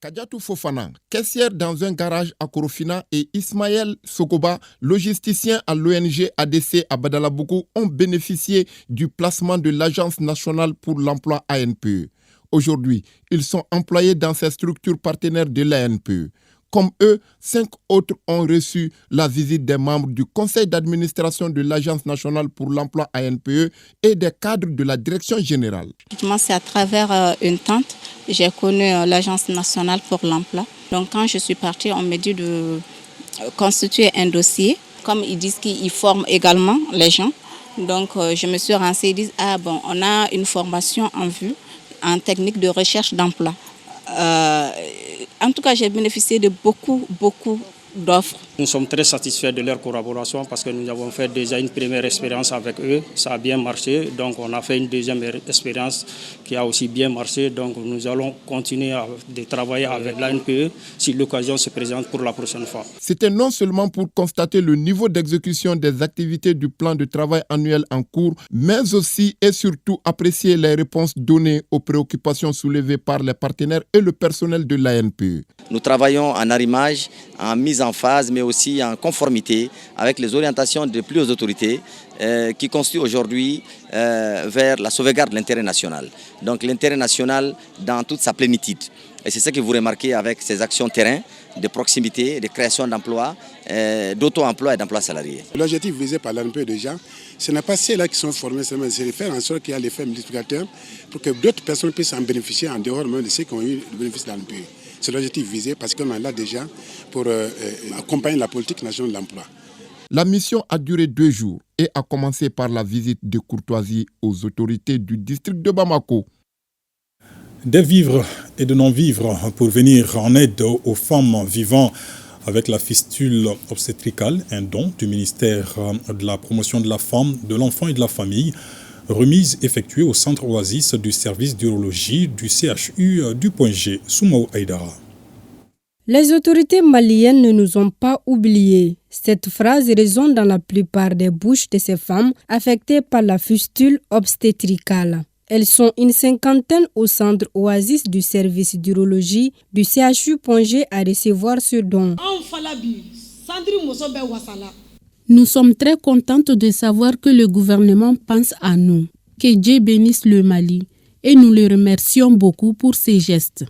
Kadiatou Fofana, caissière dans un garage à Korofina, et Ismaël Sokoba, logisticien à l'ONG ADC à Badalabougou, ont bénéficié du placement de l'Agence nationale pour l'emploi ANPE. Aujourd'hui, ils sont employés dans ces structures partenaires de l'ANPE. Comme eux, 5 autres ont reçu la visite des membres du conseil d'administration de l'Agence nationale pour l'emploi ANPE et des cadres de la direction générale. C'est à travers une tante, j'ai connu l'Agence nationale pour l'emploi. Donc quand je suis partie, on m'a dit de constituer un dossier. Comme ils disent qu'ils forment également les gens. Donc je me suis renseignée, ils disent on a une formation en vue en technique de recherche d'emploi. En tout cas, j'ai bénéficié de beaucoup d'offres. Nous sommes très satisfaits de leur collaboration parce que nous avons fait déjà une première expérience avec eux. Ça a bien marché, donc on a fait une deuxième expérience qui a aussi bien marché. Donc nous allons continuer de travailler avec l'ANPE si l'occasion se présente pour la prochaine fois. C'était non seulement pour constater le niveau d'exécution des activités du plan de travail annuel en cours, mais aussi et surtout apprécier les réponses données aux préoccupations soulevées par les partenaires et le personnel de l'ANPE. Nous travaillons en arrimage, en mise en phase, mais aussi en conformité avec les orientations des plus hautes autorités qui constituent aujourd'hui vers la sauvegarde de l'intérêt national. Donc l'intérêt national dans toute sa plénitude. Et c'est ça que vous remarquez avec ces actions terrain de proximité, de création d'emplois, d'auto-emploi et d'emploi salarié. L'objectif visé par l'ANPE déjà, ce n'est pas ceux-là qui sont formés, c'est de faire en sorte qu'il y ait l'effet multiplicateur pour que d'autres personnes puissent en bénéficier en dehors même de ceux qui ont eu le bénéfice de l'ANPE. C'est l'objectif visé parce qu'on est là déjà pour accompagner la politique nationale de l'emploi. La mission a duré 2 jours et a commencé par la visite de courtoisie aux autorités du district de Bamako. Des vivres et de non-vivres pour venir en aide aux femmes vivant avec la fistule obstétricale, un don du ministère de la promotion de la femme, de l'enfant et de la famille. Remise effectuée au centre Oasis du service d'urologie du CHU du Point G, Soumaou Aïdara. Les autorités maliennes ne nous ont pas oubliés. Cette phrase résonne dans la plupart des bouches de ces femmes affectées par la fistule obstétricale. Elles sont une 50aine au centre Oasis du service d'urologie du CHU Point G à recevoir ce don. Nous sommes très contentes de savoir que le gouvernement pense à nous. Que Dieu bénisse le Mali et nous le remercions beaucoup pour ces gestes.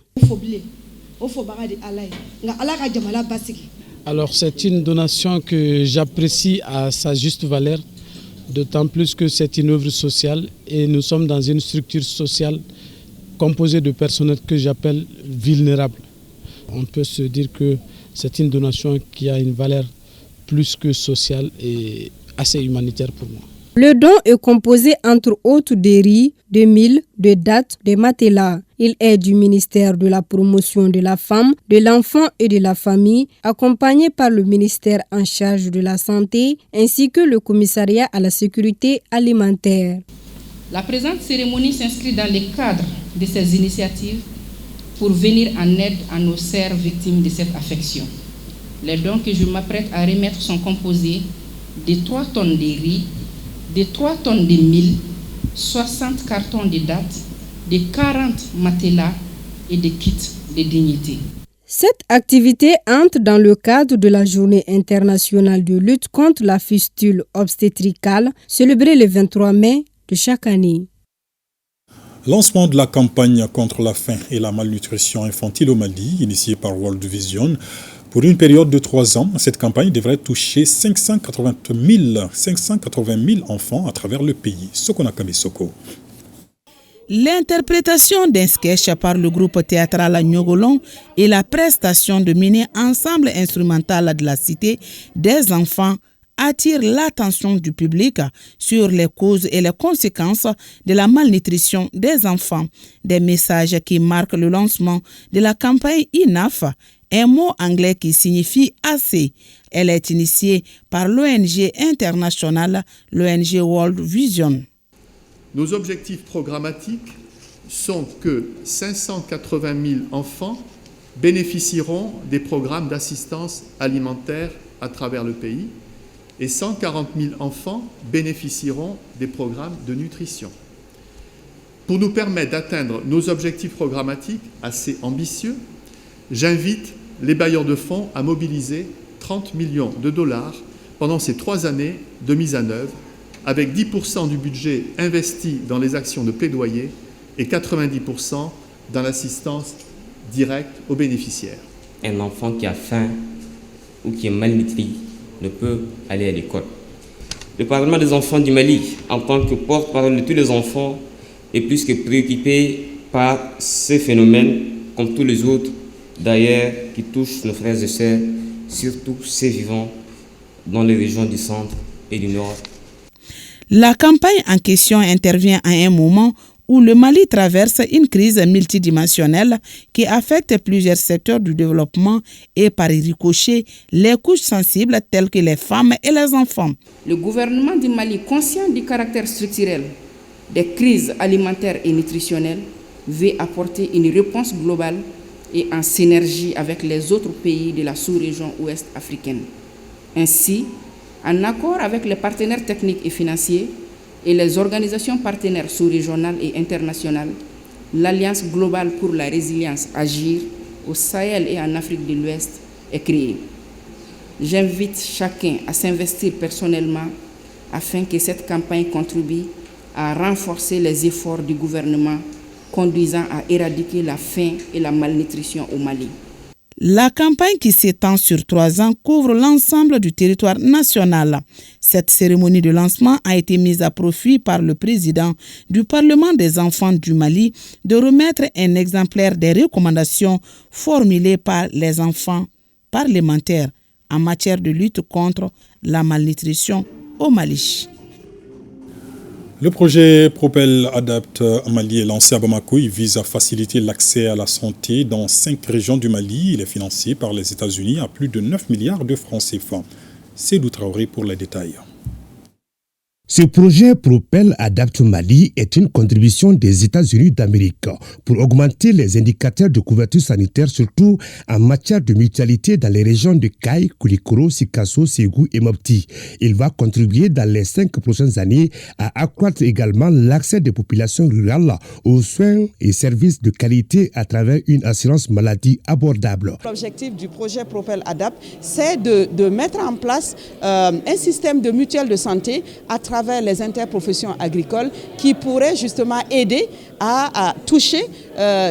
Alors c'est une donation que j'apprécie à sa juste valeur, d'autant plus que c'est une œuvre sociale et nous sommes dans une structure sociale composée de personnes que j'appelle vulnérables. On peut se dire que c'est une donation qui a une valeur plus que sociale et assez humanitaire pour moi. Le don est composé entre autres de riz, de mil, de dattes, de matelas. Il est du ministère de la promotion de la femme, de l'enfant et de la famille, accompagné par le ministère en charge de la santé, ainsi que le commissariat à la sécurité alimentaire. La présente cérémonie s'inscrit dans le cadre de ces initiatives pour venir en aide à nos sœurs victimes de cette affection. Les dons que je m'apprête à remettre sont composés de 3 tonnes de riz, de 3 tonnes de mil, 60 cartons de dattes, de 40 matelas et de kits de dignité. Cette activité entre dans le cadre de la Journée internationale de lutte contre la fistule obstétricale, célébrée le 23 mai de chaque année. Lancement de la campagne contre la faim et la malnutrition infantile au Mali, initiée par World Vision. Pour une période de 3 ans, cette campagne devrait toucher 580 000 enfants à travers le pays. Sokonakame Soko. L'interprétation d'un sketch par le groupe théâtral Nyogolon et la prestation de mini ensemble instrumental de la cité des enfants attire l'attention du public sur les causes et les conséquences de la malnutrition des enfants. Des messages qui marquent le lancement de la campagne INAF, un mot anglais qui signifie assez. Elle est initiée par l'ONG internationale, l'ONG World Vision. Nos objectifs programmatiques sont que 580 000 enfants bénéficieront des programmes d'assistance alimentaire à travers le pays et 140 000 enfants bénéficieront des programmes de nutrition. Pour nous permettre d'atteindre nos objectifs programmatiques assez ambitieux, j'invite les bailleurs de fonds à mobiliser 30 millions de dollars pendant ces 3 années de mise en œuvre, avec 10% du budget investi dans les actions de plaidoyer et 90% dans l'assistance directe aux bénéficiaires. Un enfant qui a faim ou qui est malnutri ne peut aller à l'école. Le Parlement des enfants du Mali, en tant que porte-parole de tous les enfants, est plus que préoccupé par ces phénomènes, comme tous les autres, d'ailleurs, qui touchent nos frères et sœurs, surtout ceux vivant dans les régions du centre et du nord. La campagne en question intervient à un moment où le Mali traverse une crise multidimensionnelle qui affecte plusieurs secteurs du développement et par ricochet les couches sensibles telles que les femmes et les enfants. Le gouvernement du Mali, conscient du caractère structurel des crises alimentaires et nutritionnelles, veut apporter une réponse globale et en synergie avec les autres pays de la sous-région ouest africaine. Ainsi, en accord avec les partenaires techniques et financiers et les organisations partenaires sous-régionales et internationales, l'Alliance globale pour la résilience Agir au Sahel et en Afrique de l'Ouest est créée. J'invite chacun à s'investir personnellement afin que cette campagne contribue à renforcer les efforts du gouvernement conduisant à éradiquer la faim et la malnutrition au Mali. La campagne qui s'étend sur 3 ans couvre l'ensemble du territoire national. Cette cérémonie de lancement a été mise à profit par le président du Parlement des enfants du Mali de remettre un exemplaire des recommandations formulées par les enfants parlementaires en matière de lutte contre la malnutrition au Mali. Le projet Propel Adapt Mali est lancé à Bamako. Il vise à faciliter l'accès à la santé dans 5 régions du Mali. Il est financé par les États-Unis à plus de 9 milliards de francs CFA. Seydou Traoré pour les détails. Ce projet Propel Adapt Mali est une contribution des États-Unis d'Amérique pour augmenter les indicateurs de couverture sanitaire, surtout en matière de mutualité dans les régions de Kay, Koulikoro, Sikasso, Ségou et Mopti. Il va contribuer dans les 5 prochaines années à accroître également l'accès des populations rurales aux soins et services de qualité à travers une assurance maladie abordable. L'objectif du projet Propel Adapt, c'est de mettre en place un système de mutuelle de santé à travers les interprofessions agricoles qui pourraient justement aider à toucher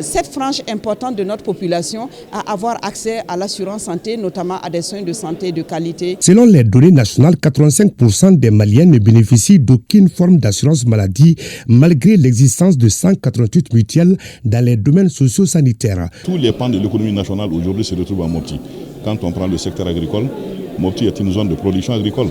cette frange importante de notre population à avoir accès à l'assurance santé, notamment à des soins de santé de qualité. Selon les données nationales, 85% des Maliens ne bénéficient d'aucune forme d'assurance maladie malgré l'existence de 188 mutuelles dans les domaines socio-sanitaires. Tous les pans de l'économie nationale aujourd'hui se retrouvent à Mopti. Quand on prend le secteur agricole, Mopti est une zone de production agricole.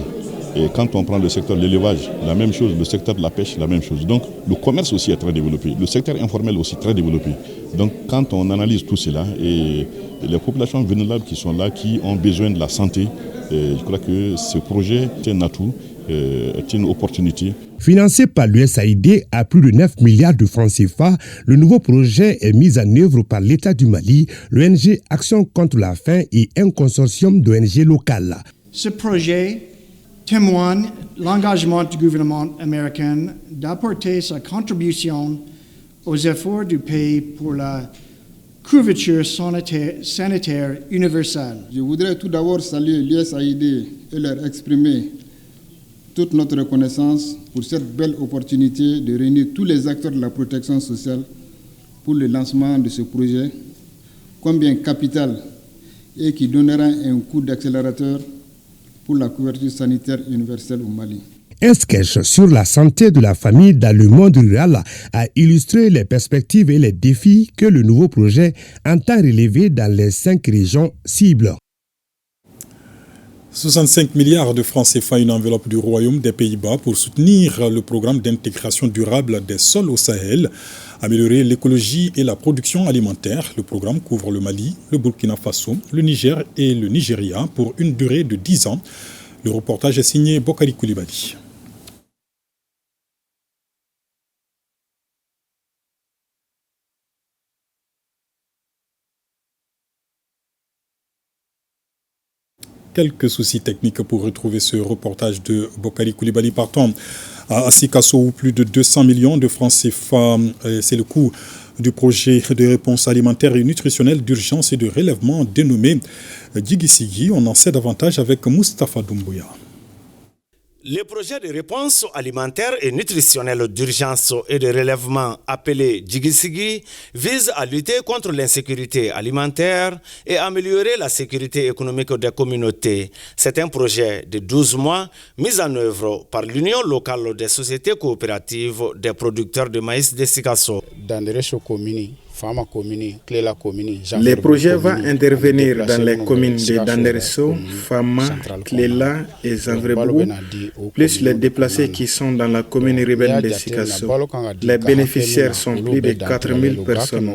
Et quand on prend le secteur de l'élevage, la même chose, le secteur de la pêche, la même chose. Donc le commerce aussi est très développé, le secteur informel aussi très développé. Donc quand on analyse tout cela et les populations vulnérables qui sont là, qui ont besoin de la santé, je crois que ce projet est un atout, est une opportunité. Financé par l'USAID à plus de 9 milliards de francs CFA, le nouveau projet est mis en œuvre par l'État du Mali, l'ONG Action contre la faim et un consortium d'ONG locales. Ce projet témoigne l'engagement du gouvernement américain d'apporter sa contribution aux efforts du pays pour la couverture sanitaire universelle. Je voudrais tout d'abord saluer l'USAID et leur exprimer toute notre reconnaissance pour cette belle opportunité de réunir tous les acteurs de la protection sociale pour le lancement de ce projet, combien capital et qui donnera un coup d'accélérateur pour la couverture sanitaire universelle au Mali. Un sketch sur la santé de la famille dans le monde rural a illustré les perspectives et les défis que le nouveau projet entend relever dans les 5 régions cibles. 65 milliards de francs CFA, une enveloppe du Royaume des Pays-Bas pour soutenir le programme d'intégration durable des sols au Sahel, améliorer l'écologie et la production alimentaire. Le programme couvre le Mali, le Burkina Faso, le Niger et le Nigeria pour une durée de 10 ans. Le reportage est signé Bokari Koulibaly. Quelques soucis techniques pour retrouver ce reportage de Bokari Koulibaly. Partons à Sikasso où plus de 200 millions de francs CFA, c'est le coût du projet de réponse alimentaire et nutritionnelle d'urgence et de relèvement dénommé Djigissigui. On en sait davantage avec Moustapha Doumbouya. Le projet de réponse alimentaire et nutritionnelle d'urgence et de relèvement appelé Djigissigui vise à lutter contre l'insécurité alimentaire et améliorer la sécurité économique des communautés. C'est un projet de 12 mois mis en œuvre par l'Union locale des sociétés coopératives des producteurs de maïs de Sikasso. Dans les réseaux communes, les projets vont intervenir dans les communes de Danderesso, Fama, Klela et Zanvrebougou, plus les déplacés qui sont dans la commune urbaine de Sikasso. Les bénéficiaires sont plus de 4000 personnes.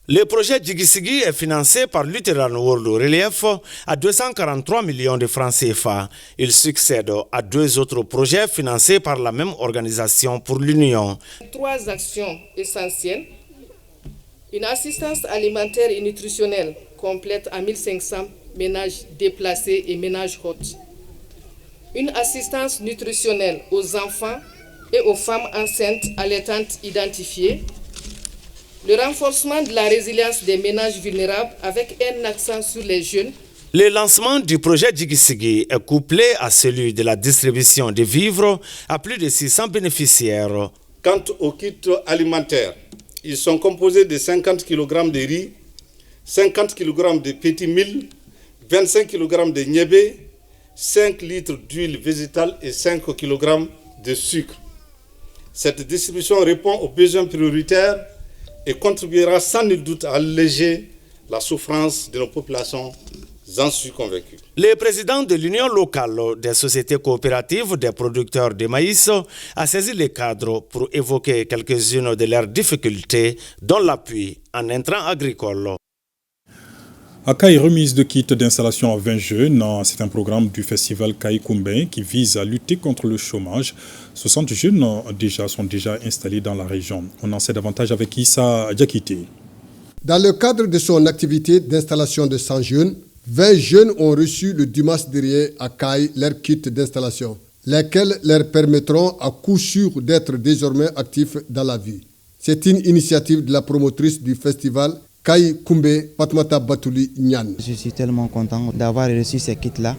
Le projet Djigissigui est financé par Lutheran World Relief à 243 millions de francs CFA. Il succède à 2 autres projets financés par la même organisation pour l'Union. 3 actions essentielles. Une assistance alimentaire et nutritionnelle complète à 1500 ménages déplacés et ménages hôtes. Une assistance nutritionnelle aux enfants et aux femmes enceintes allaitantes identifiées. Le renforcement de la résilience des ménages vulnérables avec un accent sur les jeunes. Le lancement du projet Djigissigui est couplé à celui de la distribution de vivres à plus de 600 bénéficiaires. Quant aux kits alimentaires, ils sont composés de 50 kg de riz, 50 kg de petits mil, 25 kg de niébé, 5 litres d'huile végétale et 5 kg de sucre. Cette distribution répond aux besoins prioritaires et contribuera sans nul doute à alléger la souffrance de nos populations, j'en suis convaincu. Le président de l'Union locale des sociétés coopératives des producteurs de maïs a saisi les cadres pour évoquer quelques-unes de leurs difficultés, dont l'appui en intrants agricoles. À Kaï, remise de kits d'installation à 20 jeunes. C'est un programme du festival Kaï Kumbé qui vise à lutter contre le chômage. 60 jeunes sont déjà installés dans la région. On en sait davantage avec Issa Diakité. Dans le cadre de son activité d'installation de 100 jeunes, 20 jeunes ont reçu le dimanche dernier à Kaï leur kit d'installation, lesquels leur permettront à coup sûr d'être désormais actifs dans la vie. C'est une initiative de la promotrice du festival Kaï Kumbé, Fatmata Batouli Nyan. Je suis tellement content d'avoir reçu ces kits-là.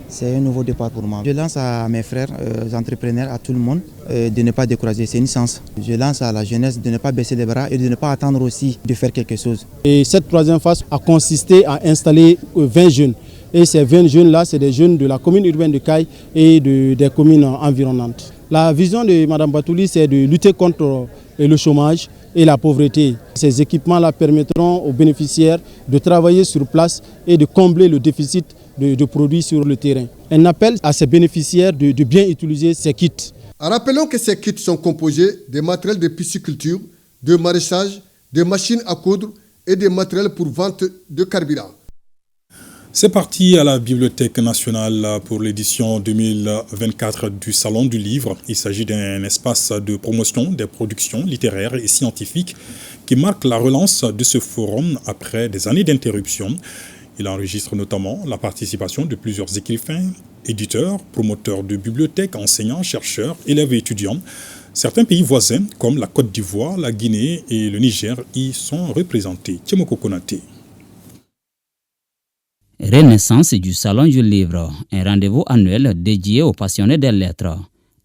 C'est un nouveau départ pour moi. Je lance à mes frères entrepreneurs, à tout le monde, de ne pas décourager. C'est une chance. Je lance à la jeunesse de ne pas baisser les bras et de ne pas attendre aussi de faire quelque chose. Et cette troisième phase a consisté à installer 20 jeunes. Et ces 20 jeunes-là, c'est des jeunes de la commune urbaine de Kaï et des communes environnantes. La vision de Mme Batouli, c'est de lutter contre le chômage et la pauvreté. Ces équipements-là permettront aux bénéficiaires de travailler sur place et de combler le déficit de produits sur le terrain. Un appel à ces bénéficiaires de bien utiliser ces kits. Rappelons que ces kits sont composés des matériels de pisciculture, de maraîchage, des machines à coudre et des matériels pour vente de carburant. C'est parti à la Bibliothèque nationale pour l'édition 2024 du Salon du Livre. Il s'agit d'un espace de promotion des productions littéraires et scientifiques qui marque la relance de ce forum après des années d'interruption. Il enregistre notamment la participation de plusieurs écrivains, éditeurs, promoteurs de bibliothèques, enseignants, chercheurs, élèves et étudiants. Certains pays voisins comme la Côte d'Ivoire, la Guinée et le Niger y sont représentés. Tchemoko Konaté. Renaissance du Salon du Livre, un rendez-vous annuel dédié aux passionnés des lettres.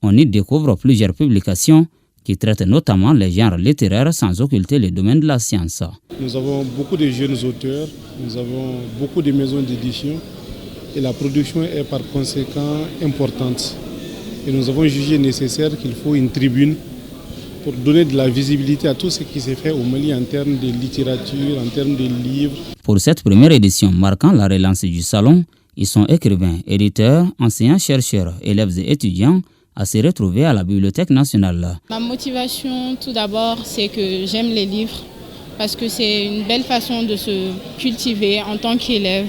On y découvre plusieurs publications qui traitent notamment les genres littéraires sans occulter les domaines de la science. Nous avons beaucoup de jeunes auteurs, nous avons beaucoup de maisons d'édition et la production est par conséquent importante. Et nous avons jugé nécessaire qu'il faut une tribune pour donner de la visibilité à tout ce qui s'est fait au Mali en termes de littérature, en termes de livres. Pour cette première édition marquant la relance du salon, ils sont écrivains, éditeurs, enseignants, chercheurs, élèves et étudiants à se retrouver à la Bibliothèque nationale. Ma motivation, tout d'abord, c'est que j'aime les livres parce que c'est une belle façon de se cultiver en tant qu'élève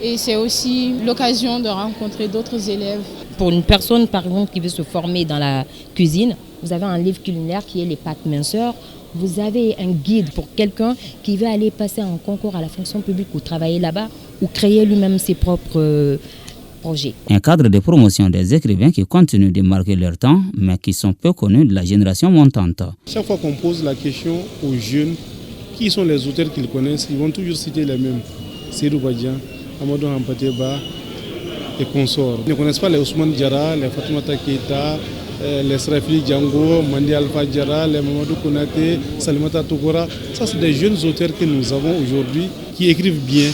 et c'est aussi l'occasion de rencontrer d'autres élèves. Pour une personne, par exemple, qui veut se former dans la cuisine, vous avez un livre culinaire qui est les pâtes minceurs. Vous avez un guide pour quelqu'un qui veut aller passer un concours à la fonction publique ou travailler là-bas ou créer lui-même ses propres projets. Un cadre de promotion des écrivains qui continuent de marquer leur temps, mais qui sont peu connus de la génération montante. Chaque fois qu'on pose la question aux jeunes, qui sont les auteurs qu'ils connaissent, ils vont toujours citer les mêmes. Seydou Badian, Amadou Hampateba et consorts. Ils ne connaissent pas les Ousmane Diarra, les Fatoumata Keita, les Srafili Django, Mandi Alpha Diarra, les Mamadou Konaté, Salimata Tokora. Ça, c'est des jeunes auteurs que nous avons aujourd'hui qui écrivent bien.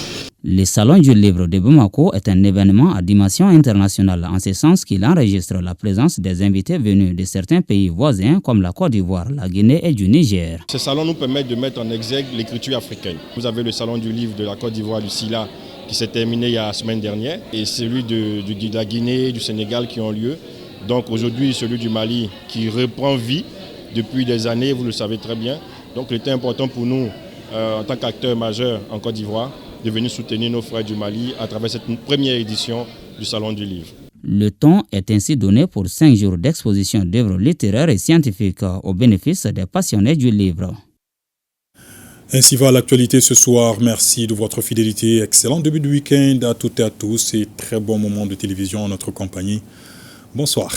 Le Salon du Livre de Bamako est un événement à dimension internationale, en ce sens qu'il enregistre la présence des invités venus de certains pays voisins comme la Côte d'Ivoire, la Guinée et du Niger. Ce salon nous permet de mettre en exergue l'écriture africaine. Vous avez le Salon du Livre de la Côte d'Ivoire, du SILA, qui s'est terminé il y a la semaine dernière, et celui de la Guinée, du Sénégal qui ont lieu. Donc aujourd'hui, celui du Mali qui reprend vie depuis des années, vous le savez très bien. Donc il était important pour nous, en tant qu'acteurs majeurs en Côte d'Ivoire, de venir soutenir nos frères du Mali à travers cette première édition du Salon du Livre. Le temps est ainsi donné pour 5 jours d'exposition d'œuvres littéraires et scientifiques au bénéfice des passionnés du livre. Ainsi va l'actualité ce soir. Merci de votre fidélité. Excellent début de week-end à toutes et à tous et très bon moment de télévision en notre compagnie. Bonsoir.